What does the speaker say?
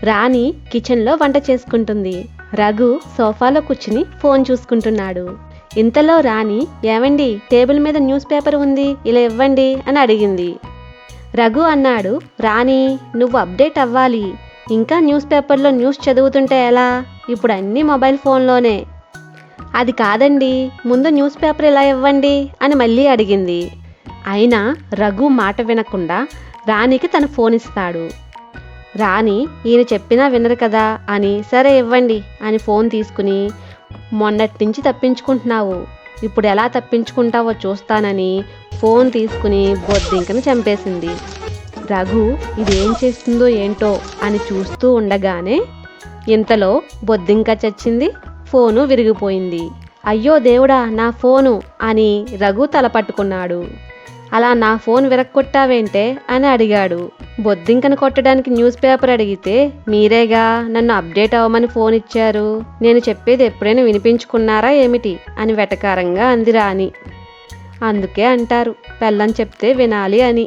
రాణి కిచెన్లో వంట చేసుకుంటుంది. రఘు సోఫాలో కూర్చుని ఫోన్ చూసుకుంటున్నాడు. ఇంతలో రాణి, ఏమండి, టేబుల్ మీద న్యూస్ పేపర్ ఉంది, ఇలా ఇవ్వండి అని అడిగింది. రఘు అన్నాడు, రాణి, నువ్వు అప్డేట్ అవ్వాలి. ఇంకా న్యూస్ పేపర్లో న్యూస్ చదువుతుంటే ఎలా? ఇప్పుడు అన్నీ మొబైల్ ఫోన్లోనే. అది కాదండి, ముందు న్యూస్ పేపర్ ఇలా ఇవ్వండి అని మళ్ళీ అడిగింది. అయినా రఘు మాట వినకుండా రాణికి తన ఫోన్ ఇస్తాడు. రాణి, ఈయన చెప్పినా వినరు కదా అని, సరే ఇవ్వండి అని ఫోన్ తీసుకుని, మొన్నటి నుంచి తప్పించుకుంటున్నావు, ఇప్పుడు ఎలా తప్పించుకుంటావో చూస్తానని ఫోన్ తీసుకుని బొద్దింకను చంపేసింది. రఘు ఇదేం చేస్తుందో ఏంటో అని చూస్తూ ఉండగానే ఇంతలో బొద్దింక చచ్చింది, ఫోను విరిగిపోయింది. అయ్యో దేవుడా, నా ఫోను అని రఘు తల పట్టుకున్నాడు. అలా నా ఫోన్ విరక్కొట్టావేంటే అని అడిగాడు. బొద్దింకను కొట్టడానికి న్యూస్ పేపర్ అడిగితే మీరేగా నన్ను అప్డేట్ అవ్వమని ఫోన్ ఇచ్చారు, నేను చెప్పేది ఎప్పుడైనా వినిపించుకున్నారా ఏమిటి అని వెటకారంగా అంది రాణి. అందుకే అంటారు, పెళ్ళం చెప్తే వినాలి అని.